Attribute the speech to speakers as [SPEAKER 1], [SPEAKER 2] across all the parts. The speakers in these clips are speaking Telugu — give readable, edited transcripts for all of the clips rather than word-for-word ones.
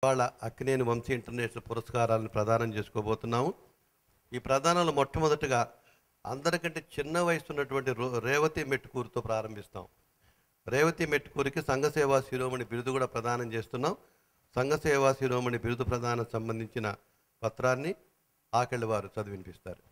[SPEAKER 1] ఇవాళ అక్కినేని వంశీ ఇంటర్నేషనల్ పురస్కారాలను ప్రదానం చేసుకోబోతున్నాము. ఈ ప్రదానాలు మొట్టమొదటిగా అందరికంటే చిన్న వయసు ఉన్నటువంటి రేవతి మెట్టుకూరుతో ప్రారంభిస్తాం. రేవతి మెట్టుకూరికి సంఘసేవా శిరోమణి బిరుదు కూడా ప్రదానం చేస్తున్నాం. సంఘసేవా శిరోమణి బిరుదు ప్రదానం సంబంధించిన పత్రాన్ని ఆకెళ్ళి వారు చదివినిపిస్తారు.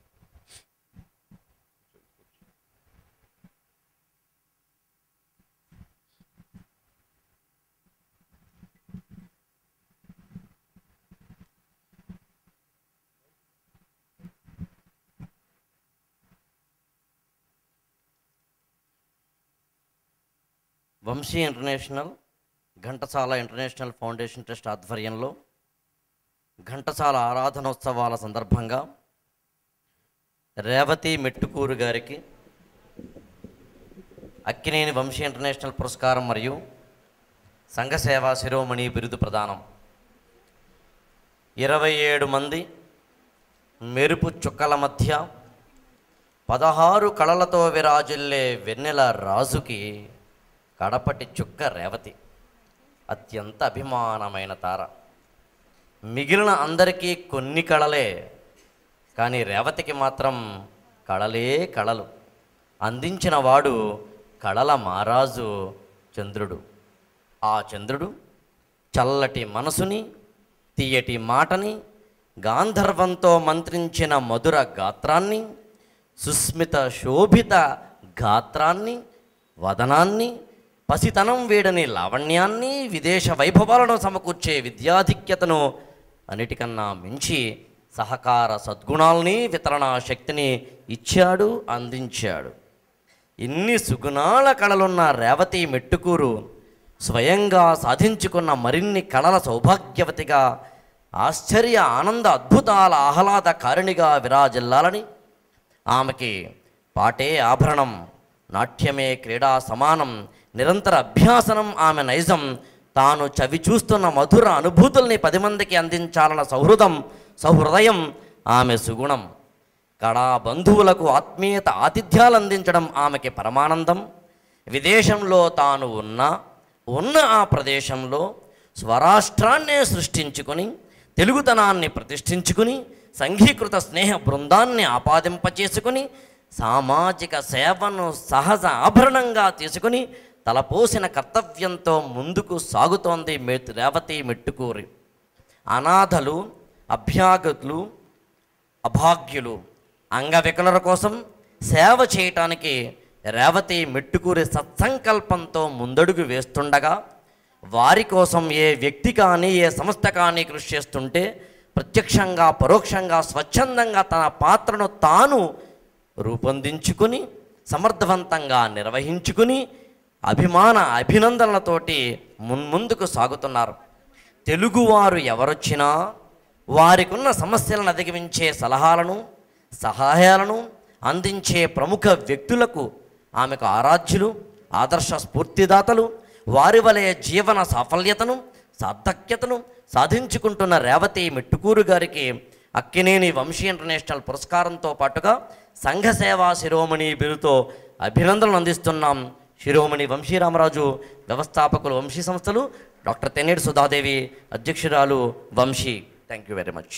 [SPEAKER 2] Vamshi international Ghantasala international foundation trust ఆధ్వర్యంలో ఘంటసాల ఆరాధనోత్సవాల సందర్భంగా రేవతి మెట్టుకూరు గారికి అక్కినేని వంశీ ఇంటర్నేషనల్ పురస్కారం మరియు సంఘసేవా శిరోమణి బిరుదు ప్రదానం. 27 మంది మెరుపు చుక్కల మధ్య 16 కళలతో విరాజిల్లే వెన్నెల రాజుకి కడపటి చుక్క రేవతి అత్యంత అభిమానమైన తార. మిగిలిన అందరికీ కొన్ని కళలే, కానీ రేవతికి మాత్రం కళలే కళలు అందించిన వాడు కళల మహారాజు చంద్రుడు. ఆ చంద్రుడు చల్లటి మనసుని, తీయటి మాటని, గాంధర్వంతో మంత్రించిన మధుర గాత్రాన్ని, సుస్మిత శోభిత గాత్రాన్ని, వదనాన్ని, పసితనం వేడని లావణ్యాన్ని, విదేశ వైభవాలను సమకూర్చే విద్యాధిక్యతను, అన్నిటికన్నా మించి సహకార సద్గుణాలని, వితరణా శక్తిని ఇచ్చాడు, అందించాడు. ఇన్ని సుగుణాల కళలున్న రేవతి మెట్టుకూరు స్వయంగా సాధించుకున్న మరిన్ని కళల సౌభాగ్యవతిగా, ఆశ్చర్య ఆనంద అద్భుతాల ఆహ్లాదకారిణిగా విరాజిల్లాలని, ఆమెకి పాటే ఆభరణం, నాట్యమే క్రీడా సమానం, నిరంతర అభ్యాసనం ఆమె నైజం, తాను చవి చూస్తున్న మధుర అనుభూతుల్ని 10 మందికి అందించాలన్న సౌహృదయం ఆమె సుగుణం. కళా బంధువులకు ఆత్మీయత ఆతిథ్యాలు అందించడం ఆమెకి పరమానందం. విదేశంలో తాను ఉన్న ఆ ప్రదేశంలో స్వరాష్ట్రాన్నే సృష్టించుకొని, తెలుగుతనాన్ని ప్రతిష్ఠించుకుని, సంఘీకృత స్నేహ బృందాన్ని ఆపాదింపచేసుకుని, సామాజిక సేవను సహజ ఆభరణంగా తీసుకుని తలపోసిన కర్తవ్యంతో ముందుకు సాగుతోంది రేవతి మెట్టుకూరి. అనాథలు, అభ్యాగతులు, అభాగ్యులు, అంగవికలుల కోసం సేవ చేయటానికి రేవతి మెట్టుకూరి సత్సంకల్పంతో ముందడుగు వేస్తుండగా, వారి కోసం ఏ వ్యక్తి కానీ ఏ సంస్థ కానీ కృషి చేస్తుంటే ప్రత్యక్షంగా పరోక్షంగా స్వచ్ఛందంగా తన పాత్రను తాను రూపొందించుకుని సమర్థవంతంగా నిర్వహించుకుని అభినందనలతోటి ముందుకు సాగుతున్నారు. తెలుగువారు ఎవరొచ్చినా వారికున్న సమస్యలను అధిగమించే సలహాలను, సహాయాలను అందించే ప్రముఖ వ్యక్తులకు ఆమెకు ఆరాధ్యులు, ఆదర్శ స్ఫూర్తిదాతలు. వారి వలె జీవన సాఫల్యతను, సార్థక్యతను సాధించుకుంటున్న రేవతి మెట్టుకూరు గారికి అక్కినేని వంశీ ఇంటర్నేషనల్ పురస్కారంతో పాటుగా సంఘసేవా శిరోమణి బిరుదుతో అభినందనలు అందిస్తున్నాం. శిరోమణి వంశీ రామరాజు, వ్యవస్థాపకులు వంశీ సంస్థలు, డాక్టర్ తెన్నేటి సుధాదేవి, అధ్యక్షురాలు Vamshi. Thank you very much.